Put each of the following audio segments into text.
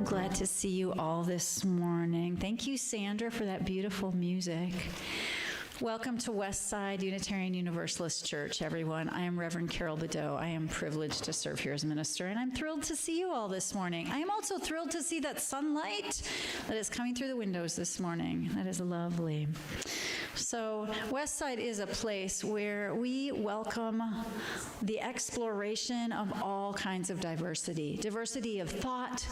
glad to see you all this morning. Thank you, Sandra, for that beautiful music. Welcome to Westside Unitarian Universalist Church, everyone. I am Reverend Carol Bedeau. I am privileged to serve here as minister, and I'm thrilled to see you all this morning. I am also thrilled to see that sunlight that is coming through the windows this morning. That is lovely. So Westside is a place where we welcome the exploration of all kinds of diversity. Diversity of thought,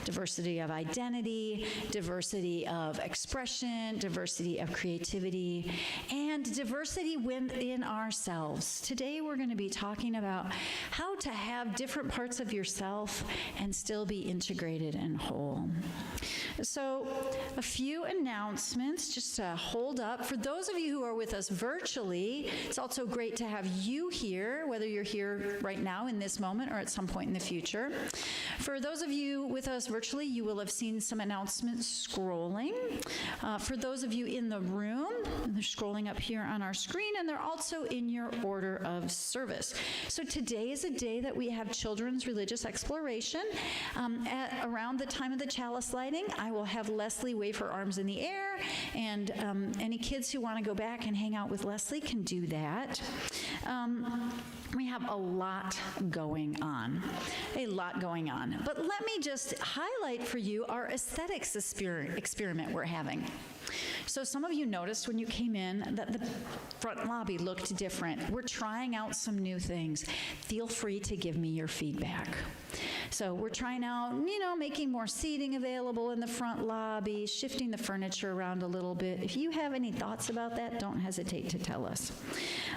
diversity of identity, diversity of expression, diversity of creativity, and diversity within ourselves. Today we're going to be talking about how to have different parts of yourself and still be integrated and whole. So a few announcements just to hold up. For those of you who are with us virtually, it's also great to have you here, whether you're here right now in this moment or at some point in the future. For those of you with us virtually, you will have seen some announcements scrolling. For those of you in the room, they're scrolling up here on our screen, and they're also in your order of service. So today is a day that we have children's religious exploration. Around the time of the chalice lighting, I will have Leslie wave her arms in the air, and any kids who want to go back and hang out with Leslie can do that. We have a lot going on. But let me just highlight for you our aesthetics experiment we're having. So some of you noticed when you came in that the front lobby looked different. We're trying out some new things. Feel free to give me your feedback. So we're trying out, making more seating available in the front lobby, shifting the furniture around a little bit. If you have any thoughts about that, don't hesitate to tell us.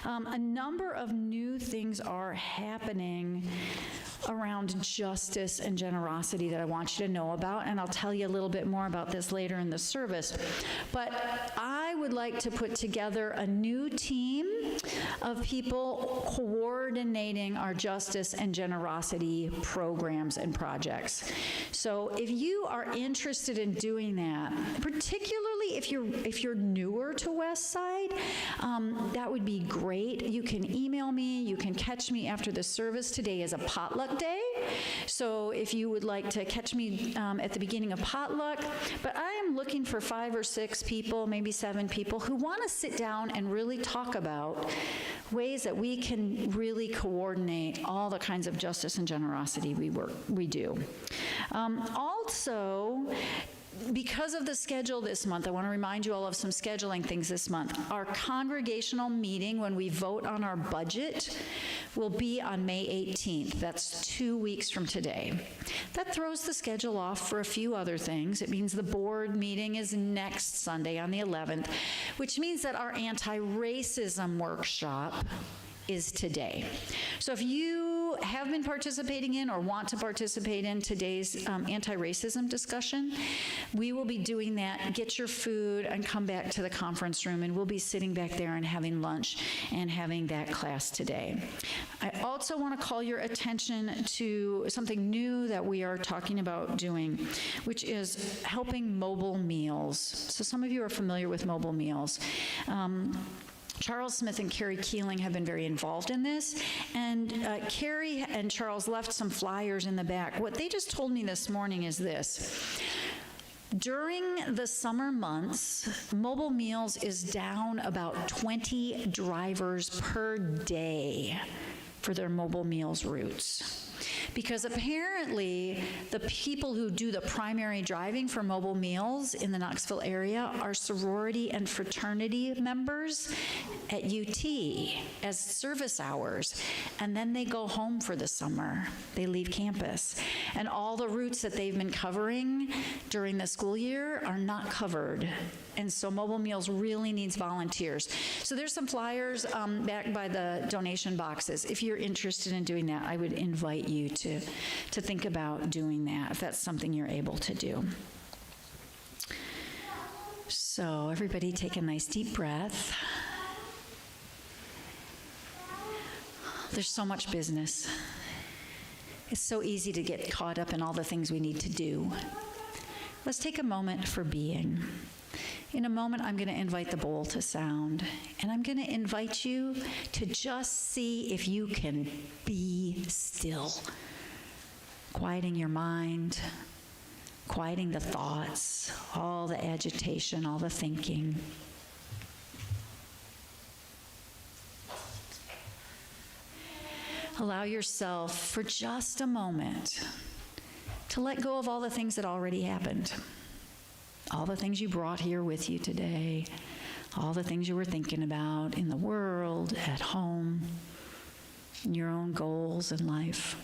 A number of new things are happening around justice and generosity that I want you to know about, and I'll tell you a little bit more about this later in the service. But I would like to put together a new team of people coordinating our justice and generosity programs and projects. So if you are interested in doing that, particularly if you're newer to Westside, that would be great. You can email me, you can catch me after the service. Today is a potluck day, so if you would like to catch me at the beginning of potluck, but I am looking for 5 or 6 people, maybe 7 people, who want to sit down and really talk about ways that we can really coordinate all the kinds of justice and generosity we do. Also, because of the schedule this month, I want to remind you all of some scheduling things this month. Our congregational meeting, when we vote on our budget, will be on May 18th. That's 2 weeks from today. That throws the schedule off for a few other things. It means the board meeting is next Sunday on the 11th, which means that our anti-racism workshop is today. So if you have been participating in or want to participate in today's anti-racism discussion, we will be doing that. Get your food and come back to the conference room, and we'll be sitting back there and having lunch and having that class today. I also want to call your attention to something new that we are talking about doing, which is helping mobile meals. So some of you are familiar with mobile meals. Charles Smith and Carrie Keeling have been very involved in this, and Carrie and Charles left some flyers in the back. What they just told me this morning is this. During the summer months, Mobile Meals is down about 20 drivers per day for their Mobile Meals routes. Because apparently the people who do the primary driving for Mobile Meals in the Knoxville area are sorority and fraternity members at UT as service hours, and then they go home for the summer. They leave campus, and all the routes that they've been covering during the school year are not covered. And so Mobile Meals really needs volunteers. So there's some flyers back by the donation boxes. If you're interested in doing that, I would invite you to think about doing that, if that's something you're able to do. So everybody take a nice deep breath. There's so much business. It's so easy to get caught up in all the things we need to do. Let's take a moment for being. In a moment, I'm going to invite the bowl to sound, and I'm going to invite you to just see if you can be still, quieting your mind, quieting the thoughts, all the agitation, all the thinking. Allow yourself for just a moment to let go of all the things that already happened. All the things you brought here with you today, all the things you were thinking about in the world, at home, in your own goals in life.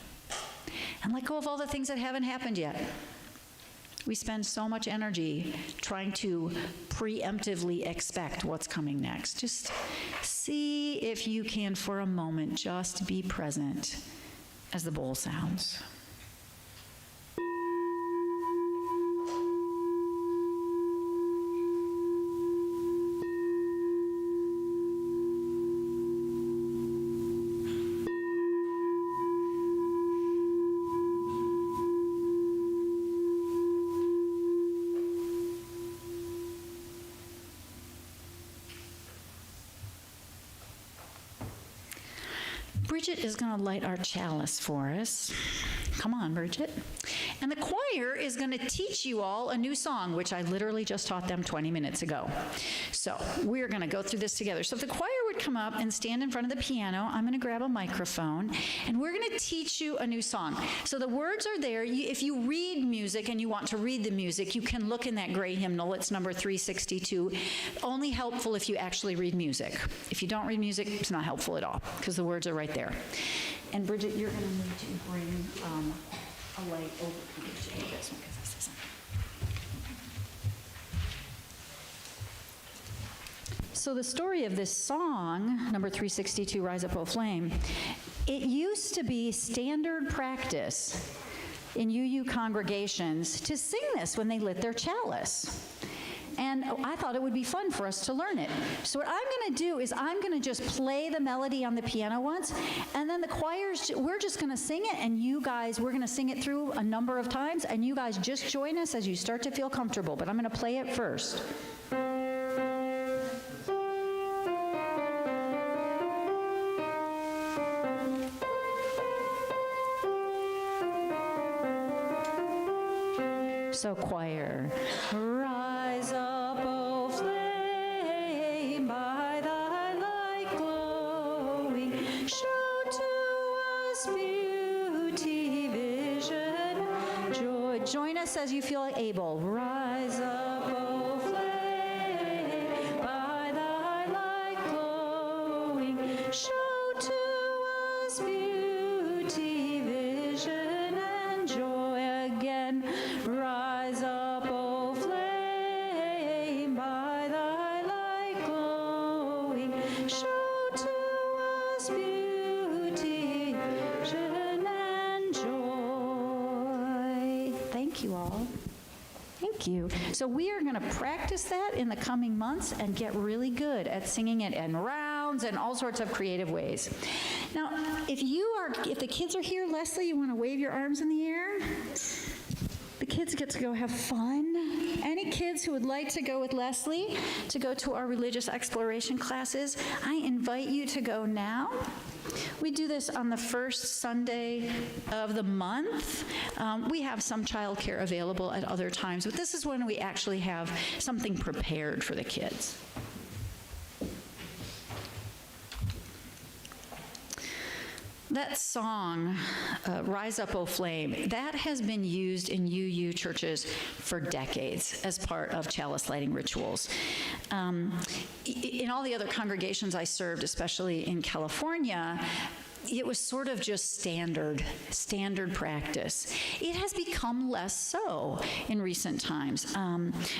And let go of all the things that haven't happened yet. We spend so much energy trying to preemptively expect what's coming next. Just see if you can, for a moment, just be present as the bowl sounds. Bridget is going to light our chalice for us. Come on, Bridget. And the choir is going to teach you all a new song, which I literally just taught them 20 minutes ago. So we're going to go through this together. So if the choir would come up and stand in front of the piano, I'm going to grab a microphone, and we're going to teach you a new song. So the words are there. If you read music and you want to read the music, you can look in that gray hymnal. It's number 362. Only helpful if you actually read music. If you don't read music, it's not helpful at all, because the words are right there. And Bridget, you're going to need to bring a light over to this one, because this isn't. So the story of this song, number 362, Rise Up, O Flame, it used to be standard practice in UU congregations to sing this when they lit their chalice. And I thought it would be fun for us to learn it. So what I'm going to do is I'm going to just play the melody on the piano once, and then the choirs, we're just going to sing it, and you guys, we're going to sing it through a number of times, and you guys just join us as you start to feel comfortable. But I'm going to play it first. So choir, rise up, O flame, by thy light glowing, show to us beauty, vision, joy. Join us as you feel able. Rise up, O flame, by thy light glowing, show to us beauty, vision, and joy. Again, rise up, O flame, by thy light glowing, show to us beauty, vision, and joy. Thank you all. Thank you. So we are going to practice that in the coming months and get really good at singing it in rounds and all sorts of creative ways. Now, if the kids are here, Leslie, you want to wave your arms in the air? The kids get to go have fun. Any kids who would like to go with Leslie to go to our religious exploration classes, I invite you to go now. We do this on the first Sunday of the month. We have some childcare available at other times, but this is when we actually have something prepared for the kids. That song, Rise Up, O Flame, that has been used in UU churches for decades as part of chalice lighting rituals. In all the other congregations I served, especially in California, it was sort of just standard practice. It has become less so in recent times.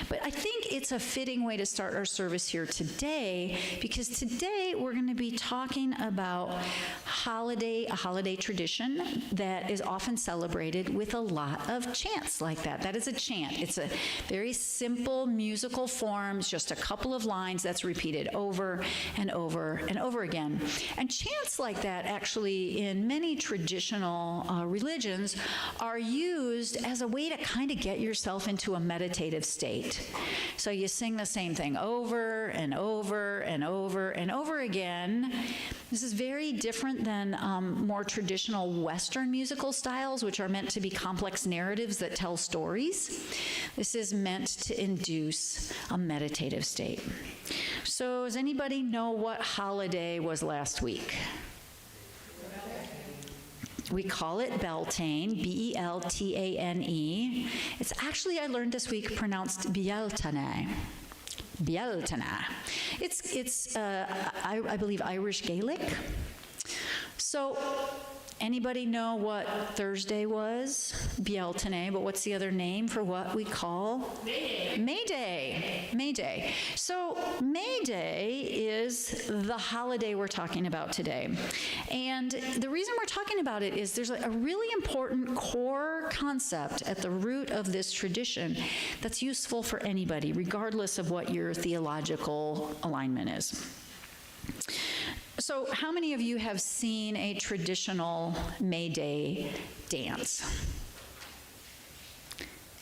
But I think it's a fitting way to start our service here today, because today we're going to be talking about a holiday tradition that is often celebrated with a lot of chants like that. That is a chant. It's a very simple musical form, just a couple of lines that's repeated over and over and over again. And chants like that actually in many traditional religions are used as a way to kind of get yourself into a meditative state. So you sing the same thing over and over and over and over again. This is very different than than more traditional Western musical styles, which are meant to be complex narratives that tell stories. This is meant to induce a meditative state. So does anybody know what holiday was last week? We call it Beltane, B-E-L-T-A-N-E. It's actually, I learned this week, pronounced byell-te-ne. Byell-te-ne. It's I believe, Irish Gaelic. So, anybody know what Thursday was? Byell-te-ne, but what's the other name for what we call? May Day. May Day. So May Day is the holiday we're talking about today. And the reason we're talking about it is there's a really important core concept at the root of this tradition that's useful for anybody, regardless of what your theological alignment is. So how many of you have seen a traditional May Day dance?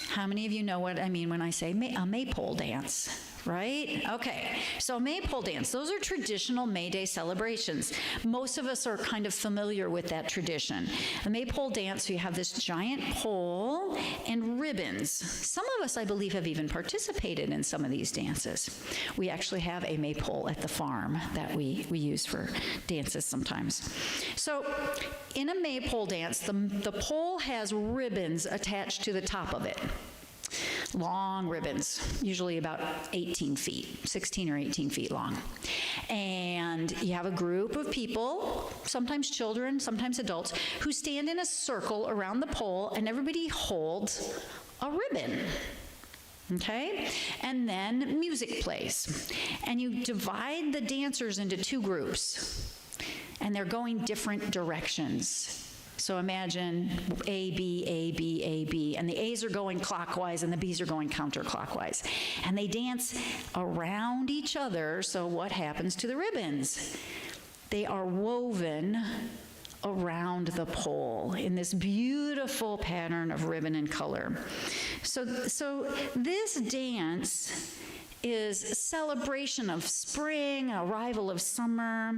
How many of you know what I mean when I say a Maypole dance, right? Okay, so Maypole dance, those are traditional May Day celebrations. Most of us are kind of familiar with that tradition. A Maypole dance, you have this giant pole and ribbons. Some of us, I believe, have even participated in some of these dances. We actually have a Maypole at the farm that we use for dances sometimes. So in a Maypole dance, the pole has ribbons attached to the top of it. Long ribbons, usually about 18 feet, 16 or 18 feet long. And you have a group of people, sometimes children, sometimes adults, who stand in a circle around the pole, and everybody holds a ribbon. Okay? And then music plays. And you divide the dancers into two groups, and they're going different directions. So imagine A, B, A, B, A, B, and the A's are going clockwise and the B's are going counterclockwise. And they dance around each other, so what happens to the ribbons? They are woven around the pole in this beautiful pattern of ribbon and color. So this dance is a celebration of spring, arrival of summer,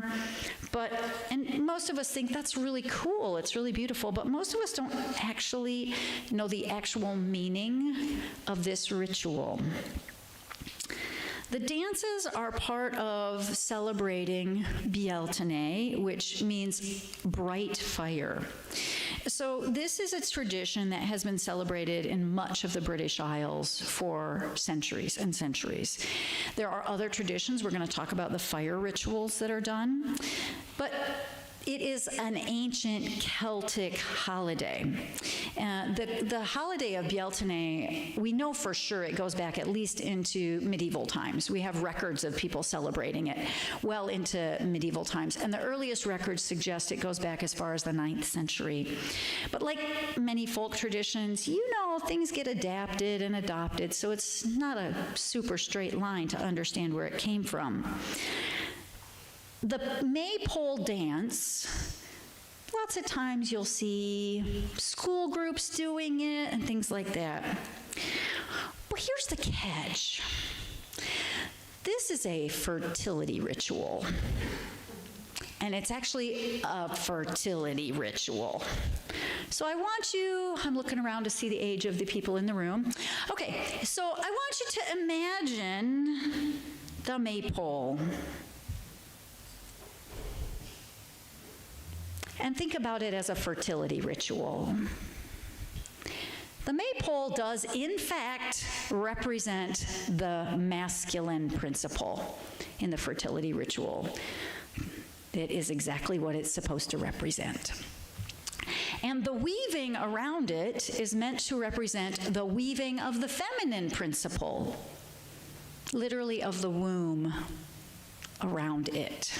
and most of us think that's really cool, it's really beautiful, but most of us don't actually know the actual meaning of this ritual. The dances are part of celebrating byell-te-ne, which means bright fire. So this is a tradition that has been celebrated in much of the British Isles for centuries and centuries. There are other traditions. We're going to talk about the fire rituals that are done, but it is an ancient Celtic holiday. The holiday of byell-te-ne, we know for sure it goes back at least into medieval times. We have records of people celebrating it well into medieval times. And the earliest records suggest it goes back as far as the 9th century. But like many folk traditions, you know, things get adapted and adopted, so it's not a super straight line to understand where it came from. The Maypole dance, lots of times you'll see school groups doing it and things like that. But here's the catch. This is a fertility ritual. And it's actually a fertility ritual. So I'm looking around to see the age of the people in the room. Okay, so I want you to imagine the Maypole. And think about it as a fertility ritual. The Maypole does, in fact, represent the masculine principle in the fertility ritual. It is exactly what it's supposed to represent. And the weaving around it is meant to represent the weaving of the feminine principle, literally of the womb around it.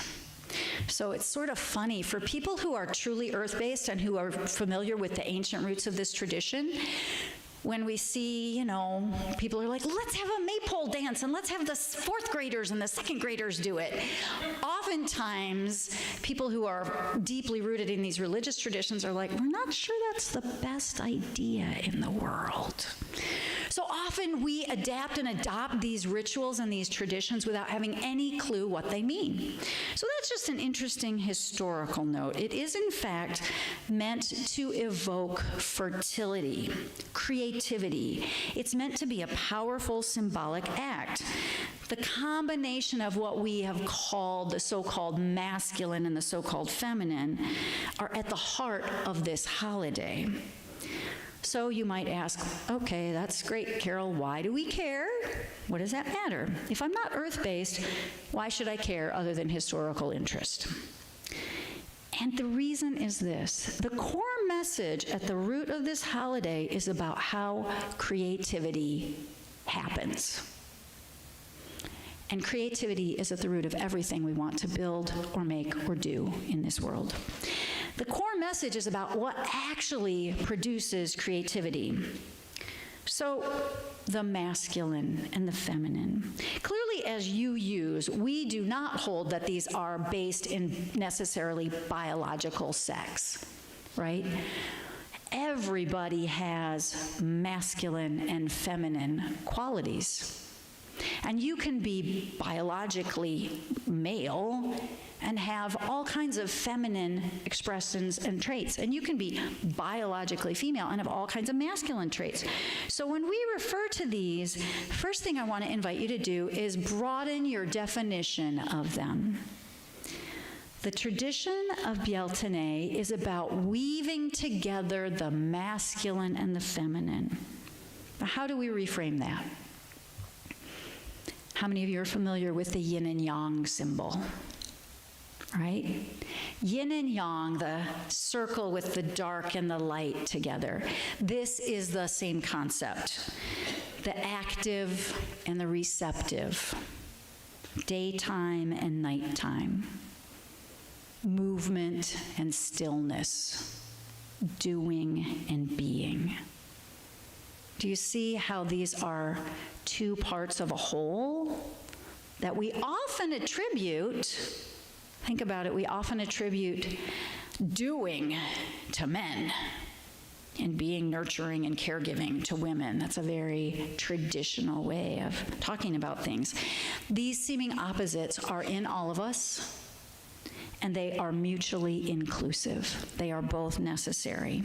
So it's sort of funny for people who are truly earth-based and who are familiar with the ancient roots of this tradition. When we see, people are like, let's have a Maypole dance and let's have the 4th graders and the 2nd graders do it. Oftentimes, people who are deeply rooted in these religious traditions are like, we're not sure that's the best idea in the world. So often we adapt and adopt these rituals and these traditions without having any clue what they mean. So that's just an interesting historical note. It is, in fact, meant to evoke fertility, creativity. It's meant to be a powerful symbolic act. The combination of what we have called the so-called masculine and the so-called feminine are at the heart of this holiday. So you might ask, okay, that's great, Carol, why do we care? What does that matter? If I'm not earth-based, why should I care other than historical interest? And the reason is this: the core message at the root of this holiday is about how creativity happens. And creativity is at the root of everything we want to build or make or do in this world. The core message is about what actually produces creativity. So, the masculine and the feminine. Clearly, as you use, we do not hold that these are based in necessarily biological sex, right? Everybody has masculine and feminine qualities. And you can be biologically male and have all kinds of feminine expressions and traits. And you can be biologically female and have all kinds of masculine traits. So when we refer to these, first thing I want to invite you to do is broaden your definition of them. The tradition of byell-te-ne is about weaving together the masculine and the feminine. Now, how do we reframe that? How many of you are familiar with the yin and yang symbol? Right? Yin and yang, the circle with the dark and the light together. This is the same concept. The active and the receptive. Daytime and nighttime. Movement and stillness. Doing and being. Do you see how these are two parts of a whole that we often attribute, think about it, we often attribute doing to men and being nurturing and caregiving to women. That's a very traditional way of talking about things. These seeming opposites are in all of us, and they are mutually inclusive. They are both necessary.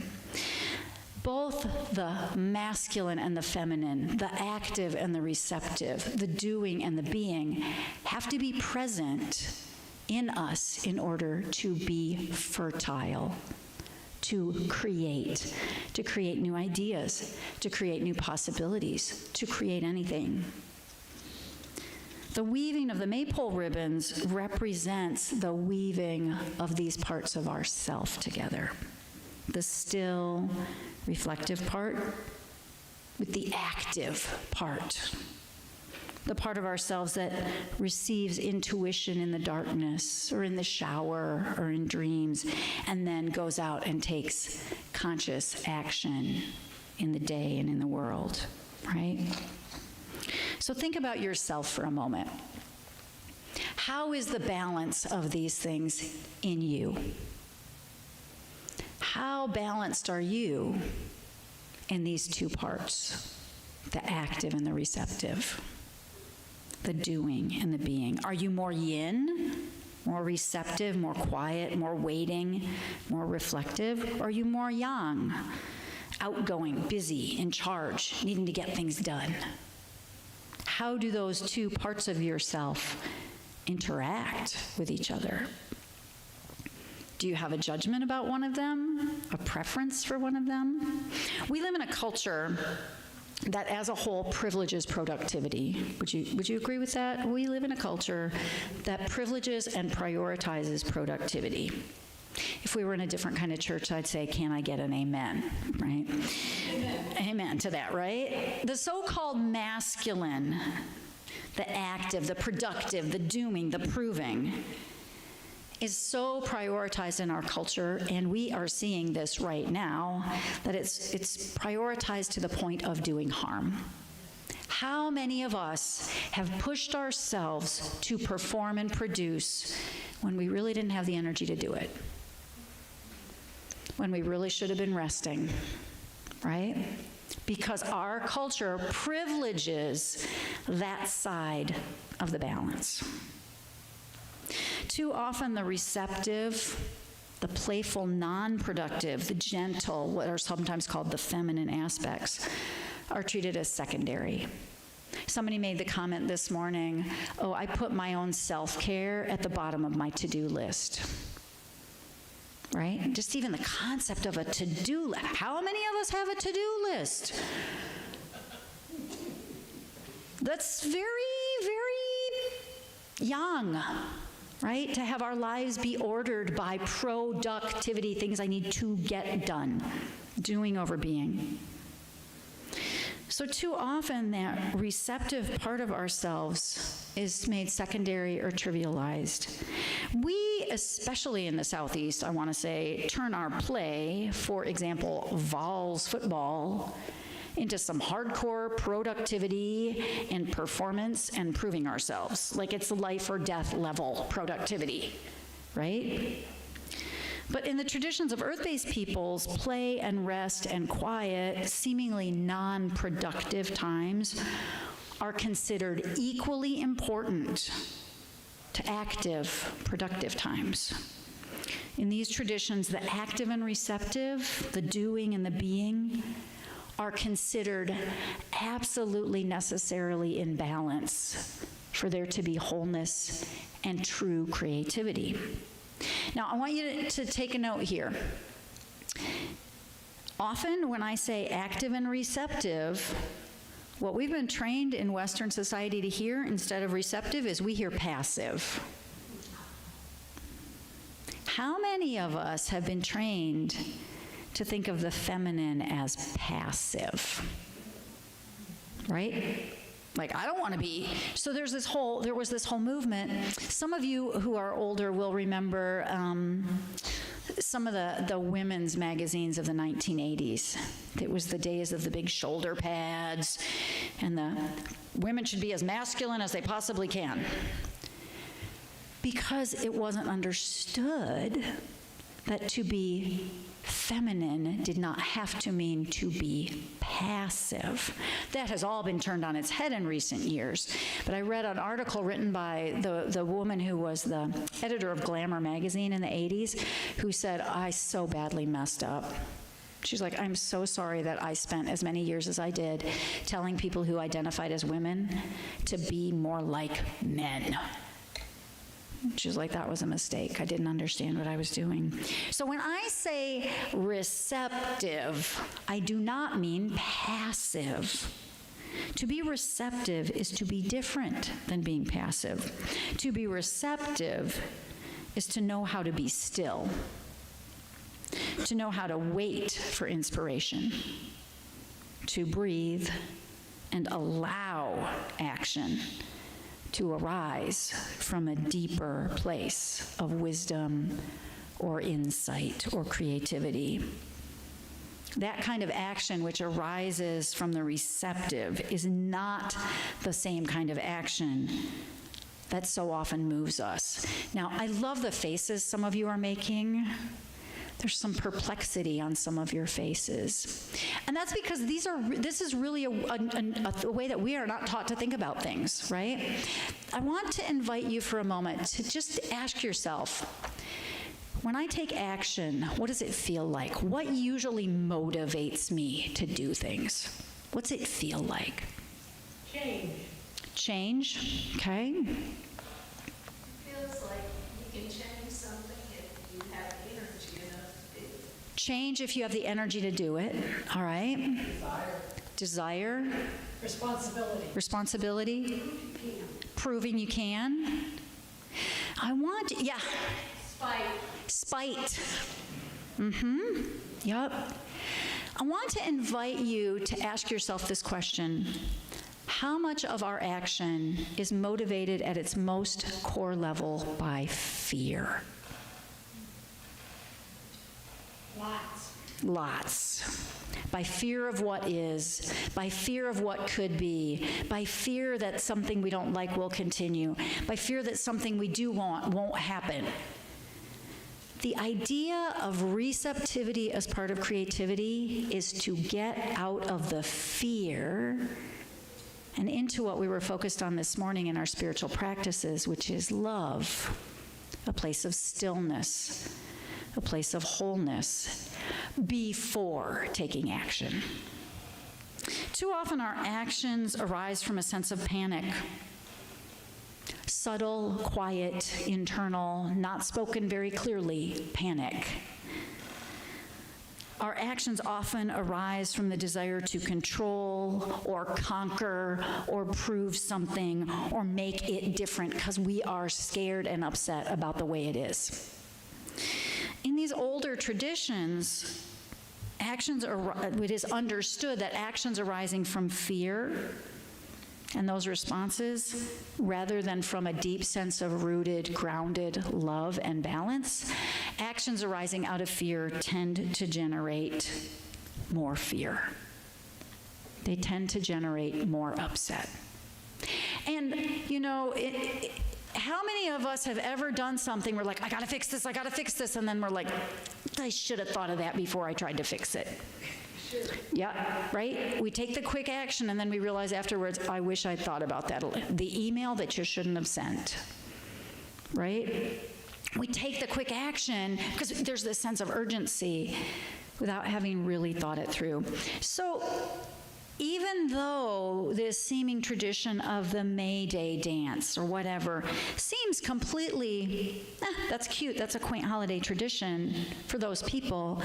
Both the masculine and the feminine, the active and the receptive, the doing and the being, have to be present in us in order to be fertile, to create new ideas, to create new possibilities, to create anything. The weaving of the Maypole ribbons represents the weaving of these parts of ourself together. The still, reflective part with the active part. The part of ourselves that receives intuition in the darkness or in the shower or in dreams and then goes out and takes conscious action in the day and in the world, right? So think about yourself for a moment. How is the balance of these things in you? How balanced are you in these two parts, the active and the receptive, the doing and the being? Are you more yin, more receptive, more quiet, more waiting, more reflective? Or are you more yang, outgoing, busy, in charge, needing to get things done? How do those two parts of yourself interact with each other? Do you have a judgment about one of them? A preference for one of them? We live in a culture that as a whole privileges productivity. Would you agree with that? We live in a culture that privileges and prioritizes productivity. If we were in a different kind of church, I'd say, can I get an amen, right? Amen to that, right? The so-called masculine, the active, the productive, the doing, the proving, is so prioritized in our culture, and we are seeing this right now, that it's prioritized to the point of doing harm. How many of us have pushed ourselves to perform and produce when we really didn't have the energy to do it? When we really should have been resting, right? because our culture privileges that side of the balance. Too often the receptive, the playful, non-productive, the gentle, what are sometimes called the feminine aspects, are treated as secondary. Somebody made the comment this morning, oh, I put my own self-care at the bottom of my to-do list. Right? Just even the concept of a to-do list. How many of us have a to-do list? That's very, very young, right? To have our lives be ordered by productivity, things I need to get done, doing over being. So too often that receptive part of ourselves is made secondary or trivialized. We, especially in the Southeast, I want to say, turn our play, for example, Vols football, into some hardcore productivity and performance and proving ourselves. Like it's life or death level productivity, right? But in the traditions of earth-based peoples, play and rest and quiet, seemingly non-productive times, are considered equally important to active, productive times. In these traditions, the active and receptive, the doing and the being, are considered absolutely necessarily in balance for there to be wholeness and true creativity. Now, I want you to take a note here. Often when I say active and receptive, what we've been trained in Western society to hear instead of receptive is we hear passive. How many of us have been trained to think of the feminine as passive? Right? Like, I don't want to be. So there was this whole movement. Some of you who are older will remember some of the women's magazines of the 1980s. It was the days of the big shoulder pads, and the women should be as masculine as they possibly can. Because it wasn't understood that to be feminine did not have to mean to be passive. That has all been turned on its head in recent years. But I read an article written by the woman who was the editor of Glamour magazine in the 80s, who said, I so badly messed up. She's like, I'm so sorry that I spent as many years as I did telling people who identified as women to be more like men. She was like, that was a mistake. I didn't understand what I was doing. So when I say receptive, I do not mean passive. To be receptive is to be different than being passive. To be receptive is to know how to be still, to know how to wait for inspiration, to breathe and allow action to arise from a deeper place of wisdom or insight or creativity. That kind of action which arises from the receptive is not the same kind of action that so often moves us. Now, I love the faces some of you are making. There's some perplexity on some of your faces. And that's because this is really a way that we are not taught to think about things, right? I want to invite you for a moment to just ask yourself, when I take action, what does it feel like? What usually motivates me to do things? What's it feel like? Change. Change, okay. Feels like you can change something if you have energy enough to do it. Change if you have the energy to do it, all right. Desire. Responsibility. Proving you can. Spite. Yep. I want to invite you to ask yourself this question. How much of our action is motivated at its most core level by fear? Lots. By fear of what is, by fear of what could be, by fear that something we don't like will continue, by fear that something we do want won't happen, The idea of receptivity as part of creativity is to get out of the fear and into what we were focused on this morning in our spiritual practices, which is love, a place of stillness, a place of wholeness, before taking action. Too often our actions arise from a sense of panic. Subtle, quiet, internal, not spoken very clearly, panic. Our actions often arise from the desire to control or conquer or prove something or make it different because we are scared and upset about the way it is. In these older traditions, it is understood that actions arising from fear and those responses, rather than from a deep sense of rooted, grounded love and balance, actions arising out of fear tend to generate more fear. They tend to generate more upset. And, how many of us have ever done something, we're like, I gotta fix this, and then we're like, I should have thought of that before I tried to fix it. Sure. Yeah, right? We take the quick action and then we realize afterwards, I wish I'd thought about that. The email that you shouldn't have sent, right? We take the quick action because there's this sense of urgency without having really thought it through. So even though this seeming tradition of the May Day dance or whatever seems completely, that's cute, that's a quaint holiday tradition for those people,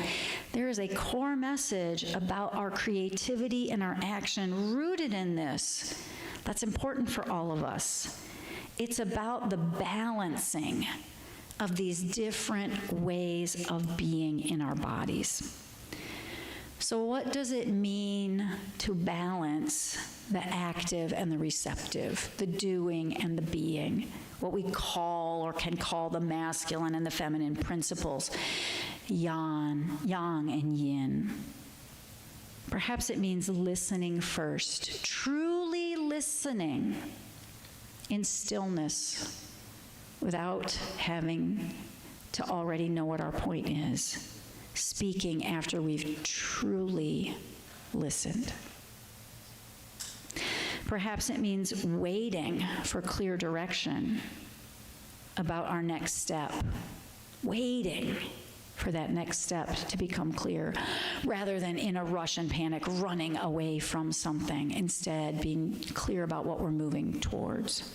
there is a core message about our creativity and our action rooted in this that's important for all of us. It's about the balancing of these different ways of being in our bodies. So what does it mean to balance the active and the receptive, the doing and the being, what we call or can call the masculine and the feminine principles, yang and yin? Perhaps it means listening first, truly listening in stillness without having to already know what our point is. Speaking after we've truly listened. Perhaps it means waiting for clear direction about our next step, waiting for that next step to become clear, rather than in a rush and panic running away from something, instead being clear about what we're moving towards.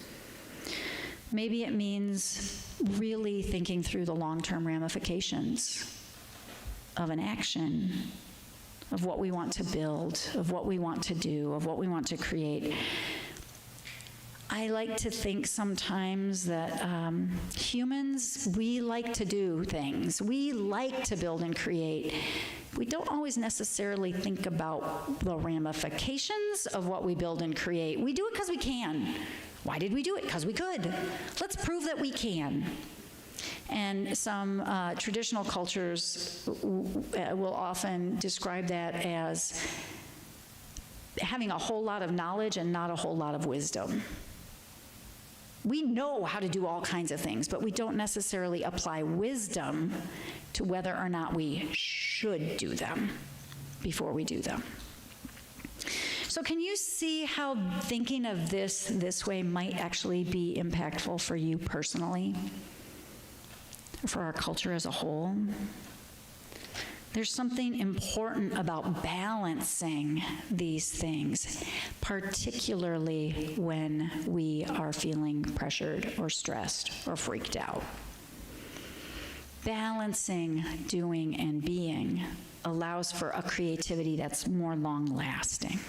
Maybe it means really thinking through the long-term ramifications of an action, of what we want to build, of what we want to do, of what we want to create. I like to think sometimes that humans, we like to do things. We like to build and create. We don't always necessarily think about the ramifications of what we build and create. We do it because we can. Why did we do it? Because we could. Let's prove that we can. And some traditional cultures will often describe that as having a whole lot of knowledge and not a whole lot of wisdom. We know how to do all kinds of things, but we don't necessarily apply wisdom to whether or not we should do them before we do them. So can you see how thinking of this way might actually be impactful for you personally? For our culture as a whole? There's something important about balancing these things, particularly when we are feeling pressured or stressed or freaked out. Balancing doing and being allows for a creativity that's more long-lasting.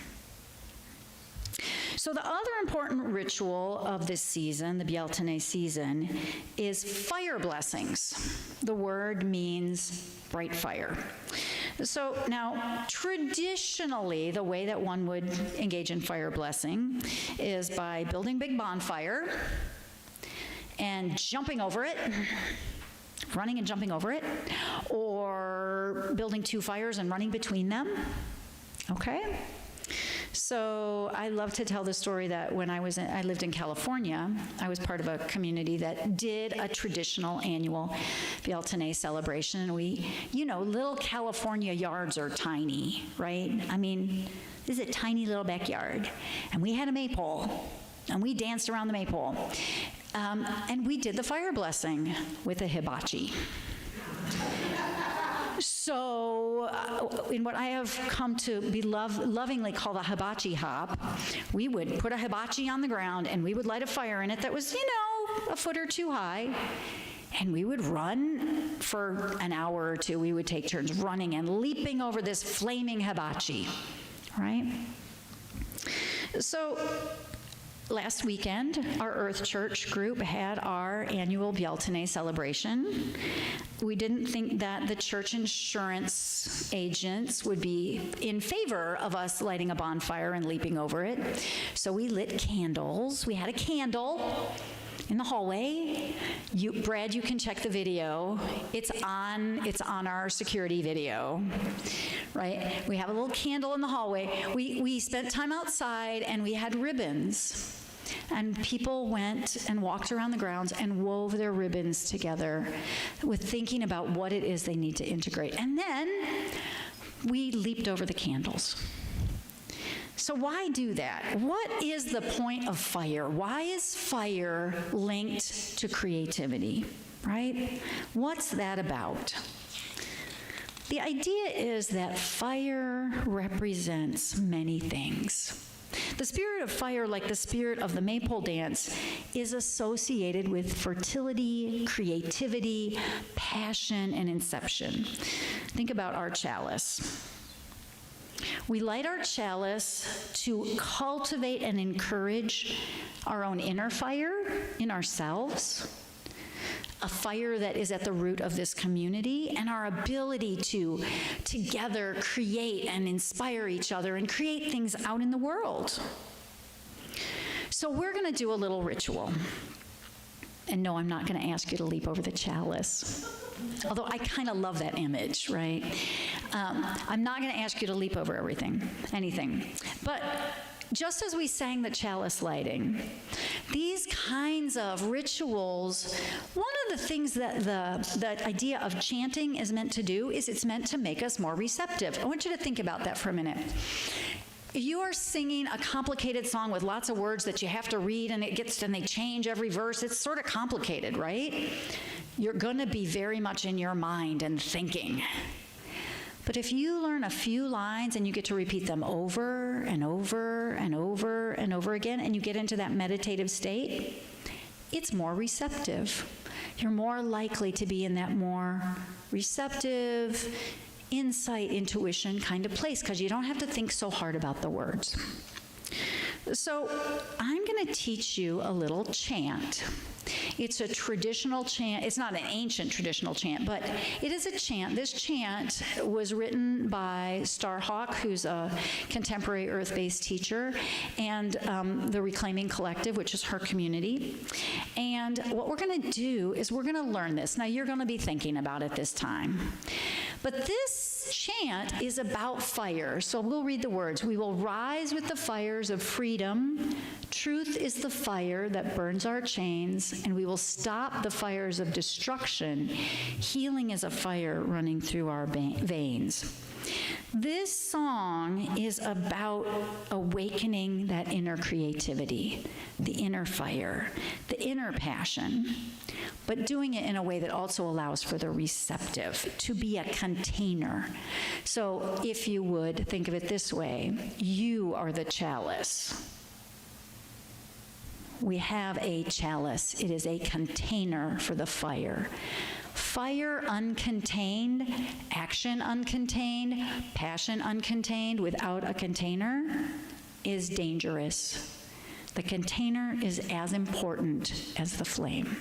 So the other important ritual of this season, the byell-te-ne season, is fire blessings. The word means bright fire. So now, traditionally, the way that one would engage in fire blessing is by building a big bonfire and jumping over it, running and jumping over it, or building two fires and running between them. Okay? So I love to tell the story that when I lived in California, I was part of a community that did a traditional annual byell-te-ne celebration. We, little California yards are tiny, right? I mean, this is a tiny little backyard. And we had a maypole, and we danced around the maypole. And we did the fire blessing with a hibachi. So, in what I have come to be lovingly call the hibachi hop, we would put a hibachi on the ground and we would light a fire in it that was, a foot or two high. And we would run for an hour or two. We would take turns running and leaping over this flaming hibachi, right? So, last weekend, our Earth Church group had our annual byell-te-ne celebration. We didn't think that the church insurance agents would be in favor of us lighting a bonfire and leaping over it. So we lit candles. We had a candle in the hallway. Brad, you can check the video. It's on our security video, right? We have a little candle in the hallway. We spent time outside and we had ribbons. And people went and walked around the grounds and wove their ribbons together with thinking about what it is they need to integrate. And then we leaped over the candles. So why do that? What is the point of fire? Why is fire linked to creativity, right? What's that about? The idea is that fire represents many things. The spirit of fire, like the spirit of the Maypole dance, is associated with fertility, creativity, passion, and inception. Think about our chalice. We light our chalice to cultivate and encourage our own inner fire in ourselves, a fire that is at the root of this community, and our ability to together create and inspire each other and create things out in the world. So we're going to do a little ritual. And no, I'm not going to ask you to leap over the chalice. Although I kind of love that image, right? I'm not going to ask you to leap over anything. But just as we sang the chalice lighting, these kinds of rituals, one of the things that the idea of chanting is meant to do is it's meant to make us more receptive. I want you to think about that for a minute. If you are singing a complicated song with lots of words that you have to read and they change every verse, it's sort of complicated, right? You're going to be very much in your mind and thinking. But if you learn a few lines and you get to repeat them over and over and over and over again, and you get into that meditative state, it's more receptive. You're more likely to be in that more receptive, insight, intuition kind of place, because you don't have to think so hard about the words. So I'm going to teach you a little chant. It's a traditional chant. It's not an ancient traditional chant, but it is a chant. This chant was written by Starhawk, who's a contemporary earth-based teacher, and the Reclaiming Collective, which is her community. And what we're going to do is we're going to learn this. Now, you're going to be thinking about it this time. But this chant is about fire. So we'll read the words. We will rise with the fires of freedom. Truth is the fire that burns our chains, and we will stop the fires of destruction. Healing is a fire running through our veins. This song is about awakening that inner creativity, the inner fire, the inner passion, but doing it in a way that also allows for the receptive, to be a container. So if you would think of it this way, you are the chalice. We have a chalice. It is a container for the fire. Fire uncontained, action uncontained, passion uncontained without a container is dangerous. The container is as important as the flame.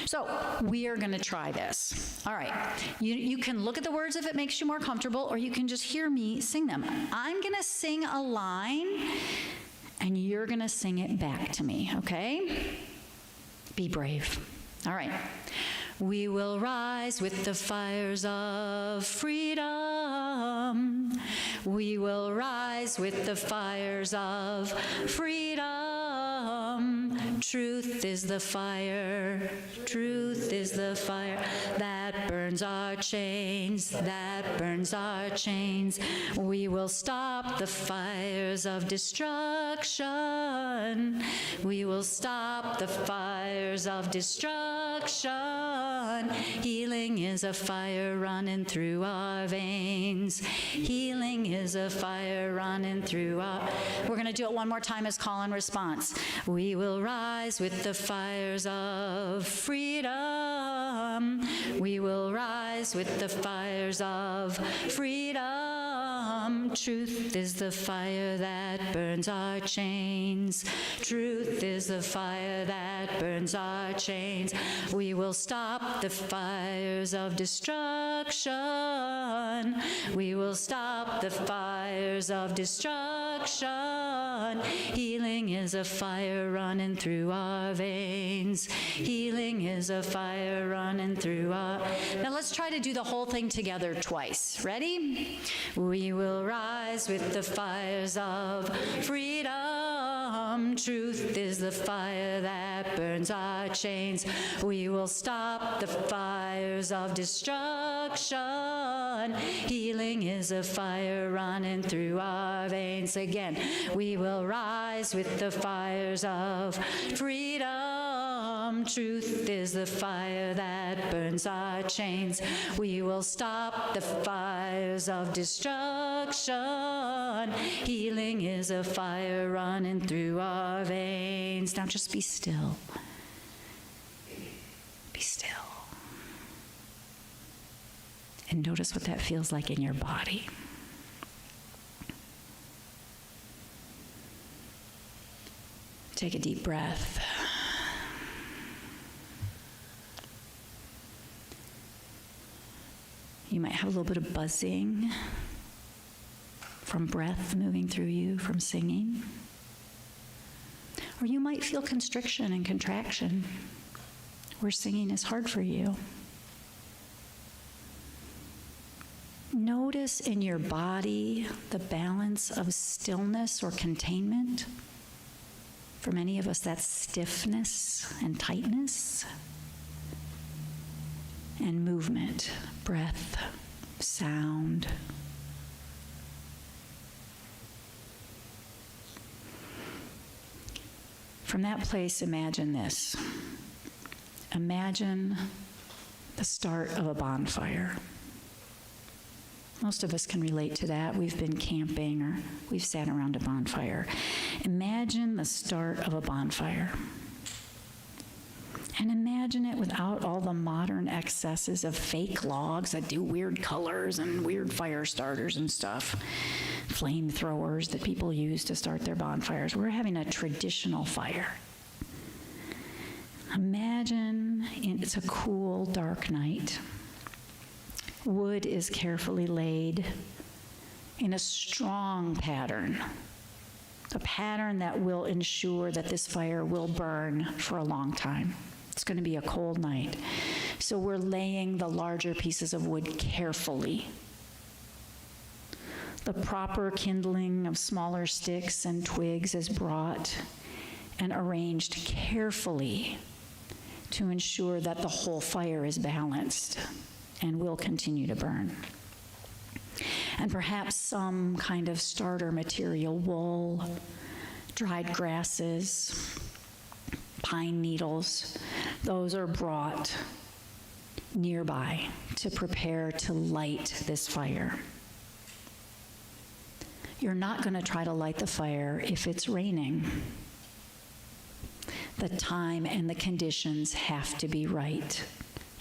So we are going to try this. All right. You can look at the words if it makes you more comfortable, or you can just hear me sing them. I'm going to sing a line, and you're going to sing it back to me, okay? Be brave. All right. We will rise with the fires of freedom. We will rise with the fires of freedom. Truth is the fire. Truth is the fire that burns our chains, that burns our chains. We will stop the fires of destruction. We will stop the fires of destruction. Healing is a fire running through our veins. Healing is a fire running through our... We're going to do it one more time as call and response. We will rise with the fires of freedom. We will rise with the fires of freedom. Truth is the fire that burns our chains. Truth is the fire that burns our chains. We will stop the fires of destruction. We will stop the fires of destruction. Healing is a fire running through our veins. Healing is a fire running through our... Now let's try to do the whole thing together twice. Ready? We will rise with the fires of freedom. Truth is the fire that burns our chains. We will stop the fires of destruction. Healing is a fire running through our veins. Again, we will rise with the fires of freedom. Truth is the fire that burns our chains. We will stop the fires of destruction. Healing is a fire running through our veins. Now just be still. Be still. And notice what that feels like in your body. Take a deep breath. You might have a little bit of buzzing from breath moving through you from singing. Or you might feel constriction and contraction where singing is hard for you. Notice in your body the balance of stillness or containment. For many of us, that's stiffness and tightness. And movement, breath, sound. From that place, imagine this. Imagine the start of a bonfire. Most of us can relate to that. We've been camping or we've sat around a bonfire. Imagine the start of a bonfire. And imagine it without all the modern excesses of fake logs that do weird colors and weird fire starters and stuff. Flamethrowers that people use to start their bonfires. We're having a traditional fire. Imagine it's a cool, dark night. Wood is carefully laid in a strong pattern. A pattern that will ensure that this fire will burn for a long time. It's going to be a cold night. So we're laying the larger pieces of wood carefully. The proper kindling of smaller sticks and twigs is brought and arranged carefully to ensure that the whole fire is balanced and will continue to burn. And perhaps some kind of starter material, wool, dried grasses, pine needles, those are brought nearby to prepare to light this fire. You're not going to try to light the fire if it's raining. The time and the conditions have to be right.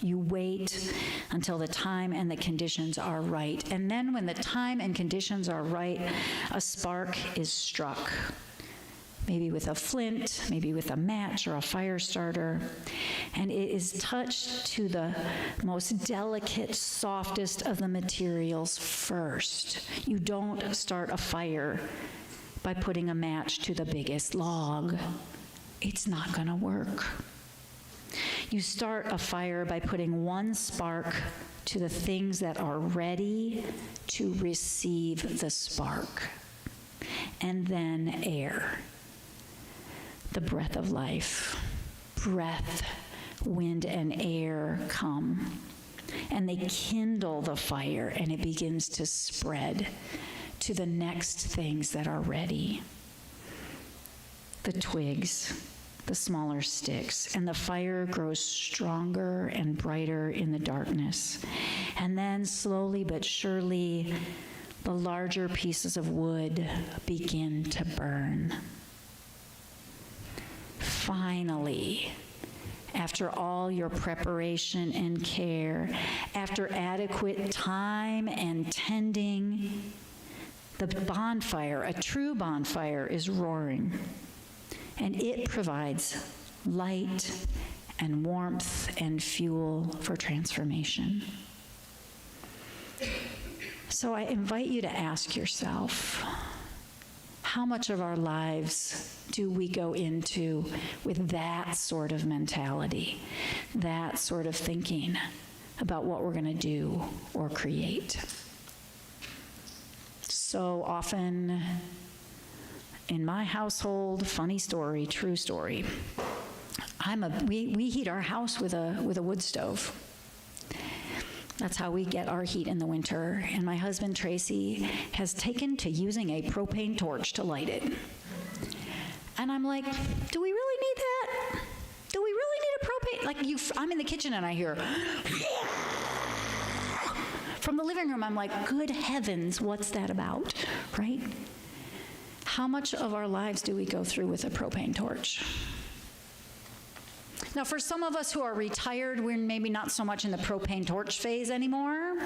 You wait until the time and the conditions are right. And then when the time and conditions are right, a spark is struck. Maybe with a flint, maybe with a match or a fire starter. And it is touched to the most delicate, softest of the materials first. You don't start a fire by putting a match to the biggest log. It's not going to work. You start a fire by putting one spark to the things that are ready to receive the spark. And then air, the breath of life. Breath, wind, and air come, and they kindle the fire, and it begins to spread to the next things that are ready. The twigs, the smaller sticks, and the fire grows stronger and brighter in the darkness. And then slowly but surely, the larger pieces of wood begin to burn. Finally, after all your preparation and care, after adequate time and tending, the bonfire, a true bonfire, is roaring, and it provides light and warmth and fuel for transformation. So I invite you to ask yourself, how much of our lives do we go into with that sort of mentality, that sort of thinking about what we're going to do or create? So often in my household, funny story, true story, we heat our house with a wood stove. That's how we get our heat in the winter. And my husband, Tracy, has taken to using a propane torch to light it. And I'm like, do we really need that? Do we really need a propane? Like, I'm in the kitchen and I hear, from the living room, I'm like, good heavens, what's that about, right? How much of our lives do we go through with a propane torch? Now, for some of us who are retired, we're maybe not so much in the propane torch phase anymore.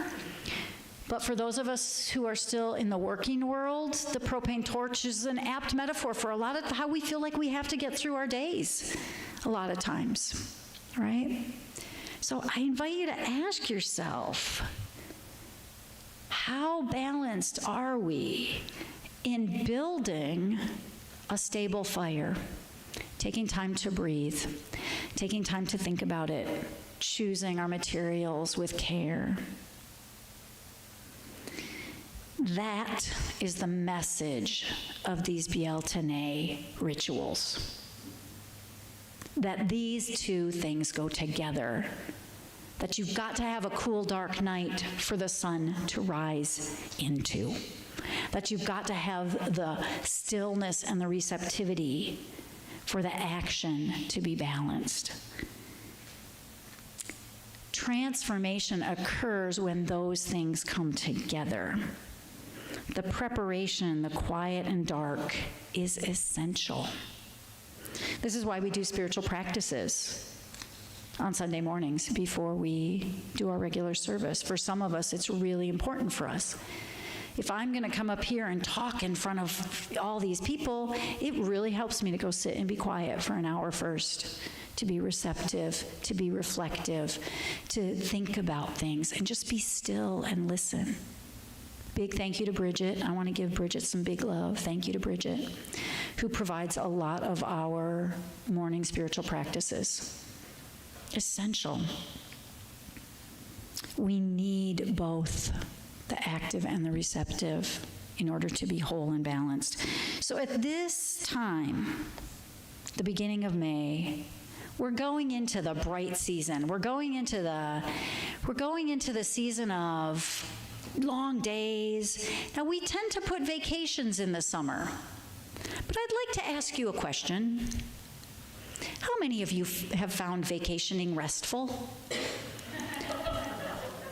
But for those of us who are still in the working world, the propane torch is an apt metaphor for a lot of how we feel like we have to get through our days a lot of times, right? So I invite you to ask yourself, how balanced are we in building a stable fire? Taking time to breathe, taking time to think about it, choosing our materials with care. That is the message of these byell-te-ne rituals. That these two things go together. That you've got to have a cool, dark night for the sun to rise into. That you've got to have the stillness and the receptivity for the action to be balanced. Transformation occurs when those things come together. The preparation, the quiet and dark, is essential. This is why we do spiritual practices on Sunday mornings before we do our regular service. For some of us, it's really important for us. If I'm going to come up here and talk in front of all these people, it really helps me to go sit and be quiet for an hour first, to be receptive, to be reflective, to think about things, and just be still and listen. Big thank you to Bridget. I want to give Bridget some big love. Thank you to Bridget, who provides a lot of our morning spiritual practices. Essential. We need both the active and the receptive in order to be whole and balanced. So at this time, the beginning of May, we're going into the bright season. We're going into the season of long days. Now, we tend to put vacations in the summer, but I'd like to ask you a question. How many of you have found vacationing restful?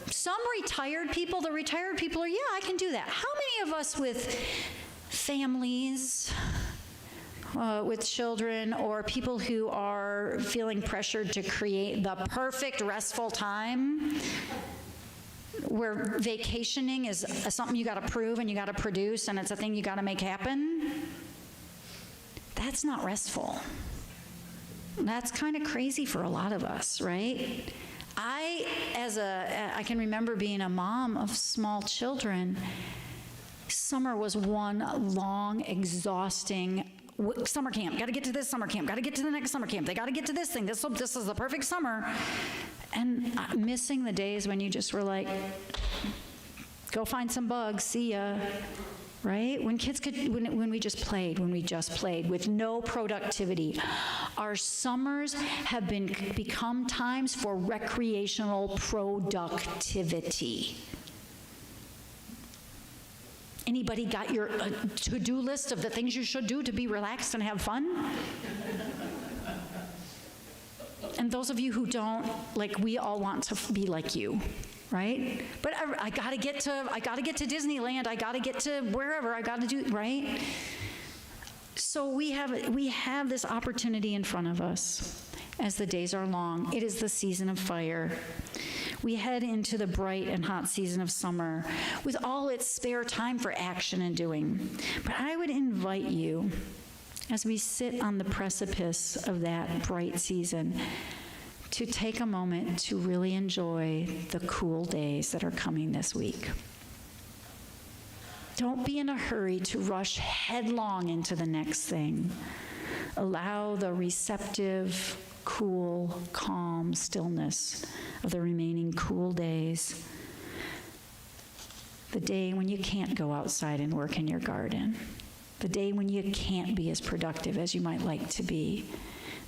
Some retired people, the retired people are, yeah, I can do that. How many of us with families, with children, or people who are feeling pressured to create the perfect restful time, where vacationing is something you got to prove and you got to produce and it's a thing you got to make happen? That's not restful. That's kind of crazy for a lot of us, right? I can remember being a mom of small children. Summer was one long, exhausting, Summer camp, got to get to this summer camp, got to get to the next summer camp, they got to get to this thing, this is the perfect summer. And missing the days when you just were like, go find some bugs, see ya, right? When kids could, when we just played with no productivity. Our summers have become times for recreational productivity. Anybody got your to-do list of the things you should do to be relaxed and have fun? And those of you who don't, like, we all want to be like you, right? But I gotta get to Disneyland, I gotta get to wherever, I gotta do, right? So we have this opportunity in front of us as the days are long. It is the season of fire. We head into the bright and hot season of summer with all its spare time for action and doing. But I would invite you, as we sit on the precipice of that bright season, to take a moment to really enjoy the cool days that are coming this week. Don't be in a hurry to rush headlong into the next thing. Allow the receptive, cool, calm stillness of the remaining cool days. The day when you can't go outside and work in your garden. The day when you can't be as productive as you might like to be.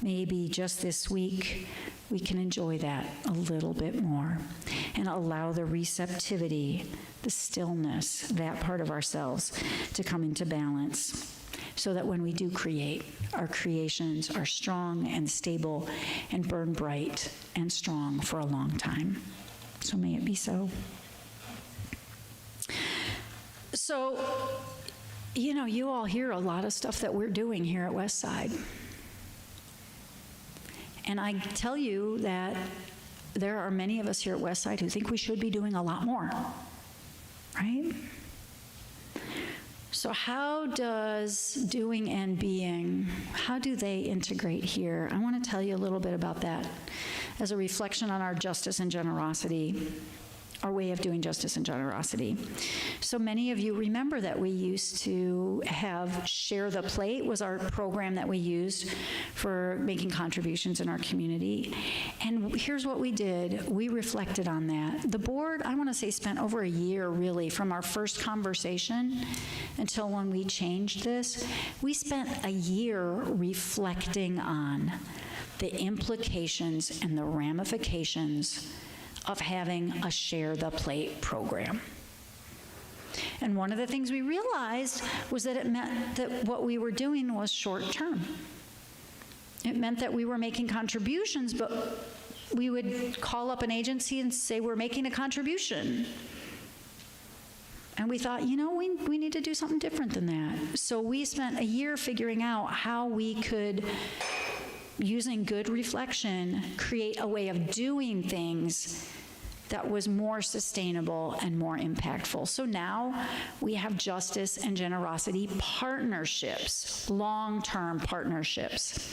Maybe just this week, we can enjoy that a little bit more and allow the receptivity, the stillness, that part of ourselves to come into balance so that when we do create, our creations are strong and stable and burn bright and strong for a long time. So may it be so. So, you all hear a lot of stuff that we're doing here at Westside. And I tell you that there are many of us here at Westside who think we should be doing a lot more, right? So how does doing and being, how do they integrate here? I want to tell you a little bit about that as a reflection on our justice and generosity, our way of doing justice and generosity. So many of you remember that we used to have Share the Plate was our program that we used for making contributions in our community. And here's what we did. We reflected on that. The board, I want to say, spent over a year, really, from our first conversation until when we changed this. We spent a year reflecting on the implications and the ramifications of having a Share the Plate program. And one of the things we realized was that it meant that what we were doing was short-term. It meant that we were making contributions, but we would call up an agency and say, we're making a contribution. And we thought, we need to do something different than that. So we spent a year figuring out how we could, using good reflection, create a way of doing things that was more sustainable and more impactful. So now we have justice and generosity partnerships, long-term partnerships.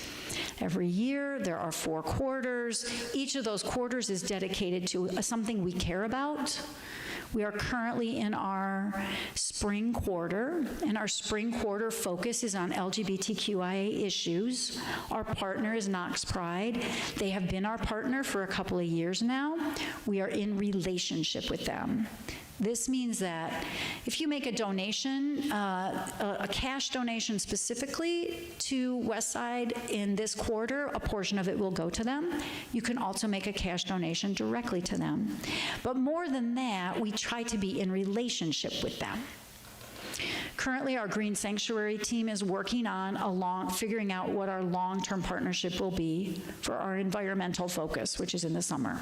Every year there are 4 quarters. Each of those quarters is dedicated to something we care about. We are currently in our spring quarter, and our spring quarter focus is on LGBTQIA issues. Our partner is Knox Pride. They have been our partner for a couple of years now. We are in relationship with them. This means that if you make a donation, a cash donation specifically to Westside in this quarter, a portion of it will go to them. You can also make a cash donation directly to them. But more than that, we try to be in relationship with them. Currently, our Green Sanctuary team is working on figuring out what our long-term partnership will be for our environmental focus, which is in the summer.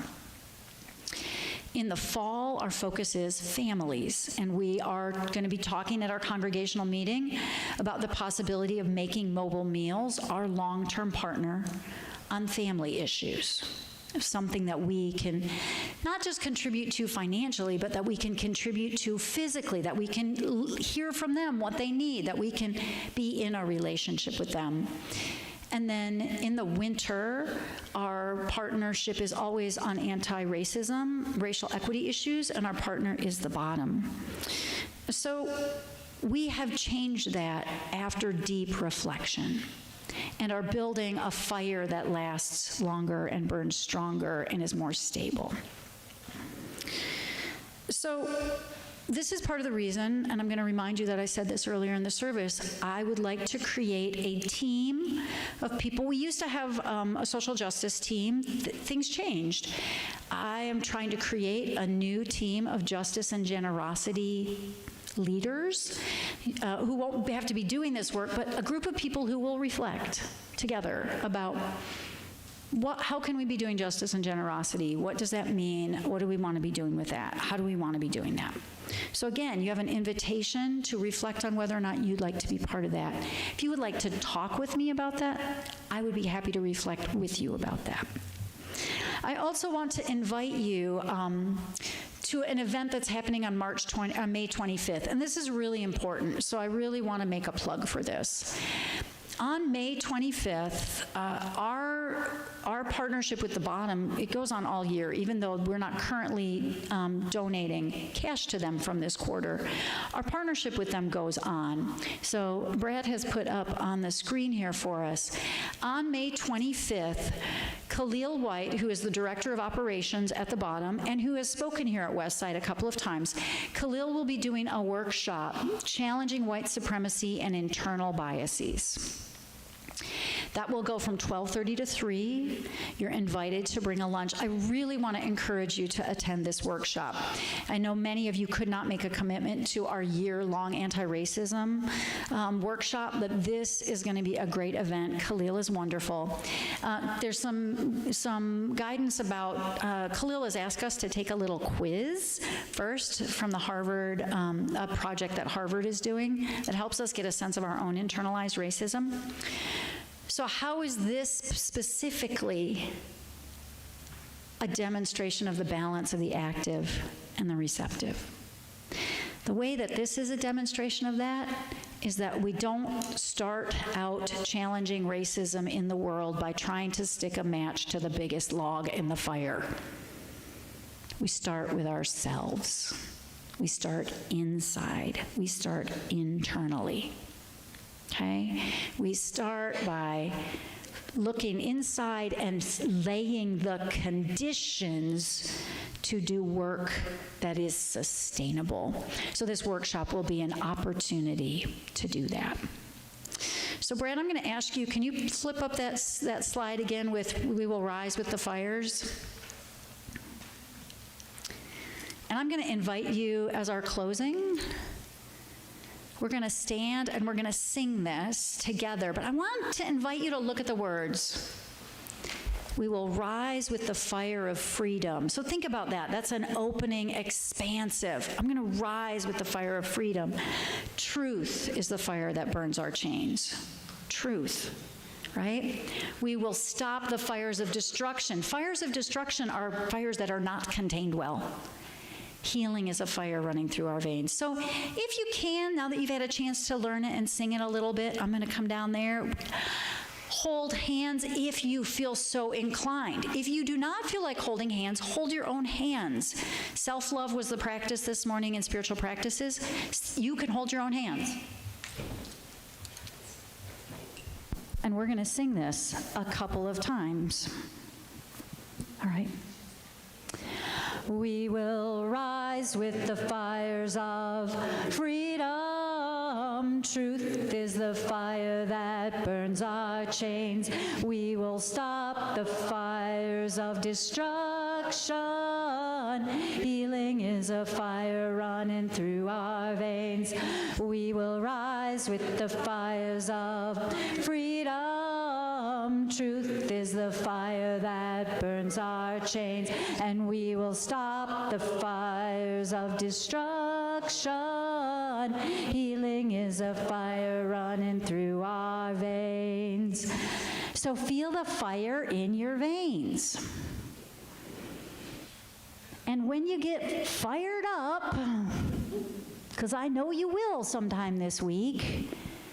In the fall, our focus is families, and we are going to be talking at our congregational meeting about the possibility of making Mobile Meals our long-term partner on family issues. Something that we can not just contribute to financially, but that we can contribute to physically, that we can hear from them what they need, that we can be in a relationship with them. And then in the winter, our partnership is always on anti-racism, racial equity issues, and our partner is the bottom. So We have changed that after deep reflection and are building a fire that lasts longer and burns stronger and is more stable. So this is part of the reason, and I'm going to remind you that I said this earlier in the service, I would like to create a team of people. We used to have a social justice team. Things changed. I am trying to create a new team of justice and generosity leaders who won't have to be doing this work, but a group of people who will reflect together about how can we be doing justice and generosity? What does that mean? What do we want to be doing with that? How do we want to be doing that? So again, you have an invitation to reflect on whether or not you'd like to be part of that. If you would like to talk with me about that, I would be happy to reflect with you about that. I also want to invite you to an event that's happening on May 25th, and this is really important, so I really want to make a plug for this. On May 25th, our partnership with the bottom, it goes on all year, even though we're not currently donating cash to them from this quarter. Our partnership with them goes on. So Brad has put up on the screen here for us. On May 25th, Khalil White, who is the Director of Operations at the bottom and who has spoken here at Westside a couple of times, Khalil will be doing a workshop, Challenging White Supremacy and Internal Biases. That will go from 12:30 to 3. You're invited to bring a lunch. I really want to encourage you to attend this workshop. I know many of you could not make a commitment to our year-long anti-racism workshop, but this is going to be a great event. Khalil is wonderful. There's some guidance about, Khalil has asked us to take a little quiz first from the Harvard, a project that Harvard is doing that helps us get a sense of our own internalized racism. So how is this specifically a demonstration of the balance of the active and the receptive? The way that this is a demonstration of that is that we don't start out challenging racism in the world by trying to stick a match to the biggest log in the fire. We start with ourselves. We start inside. We start internally. Okay? We start by looking inside and laying the conditions to do work that is sustainable. So this workshop will be an opportunity to do that. So Brad, I'm going to ask you, can you flip up that slide again with "We will rise with the fires"? And I'm going to invite you as our closing. We're going to stand and we're going to sing this together, but I want to invite you to look at the words. We will rise with the fire of freedom. So think about that. That's an opening, expansive. I'm going to rise with the fire of freedom. Truth is the fire that burns our chains. Truth. Right? We will stop the fires of destruction. Fires of destruction are fires that are not contained well. Healing is a fire running through our veins. So if you can, now that you've had a chance to learn it and sing it a little bit, I'm going to come down there. Hold hands if you feel so inclined. If you do not feel like holding hands, hold your own hands. Self-love was the practice this morning in spiritual practices. You can hold your own hands. And we're going to sing this a couple of times. All right. We will rise with the fires of freedom. Truth is the fire that burns our chains. We will stop the fires of destruction. Healing is a fire running through our veins. We will rise with the fires of freedom. Truth is the fire that burns our chains, and we will stop the fires of destruction. Healing is a fire running through our veins. So feel the fire in your veins. And when you get fired up, because I know you will sometime this week,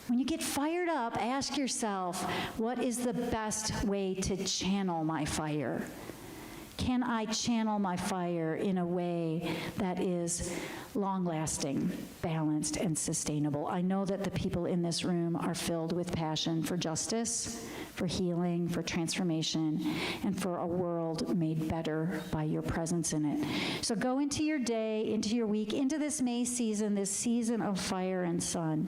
when you get fired up, ask yourself, what is the best way to channel my fire? Can I channel my fire in a way that is long-lasting, balanced, and sustainable. I know that the people in this room are filled with passion for justice, for healing, for transformation, and for a world made better by your presence in it. So go into your day, into your week, into this May season, this season of fire and sun,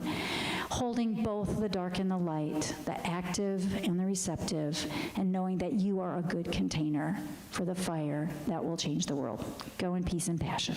holding both the dark and the light, the active and the receptive, and knowing that you are a good container for the fire that will change the world. Go in peace and passion.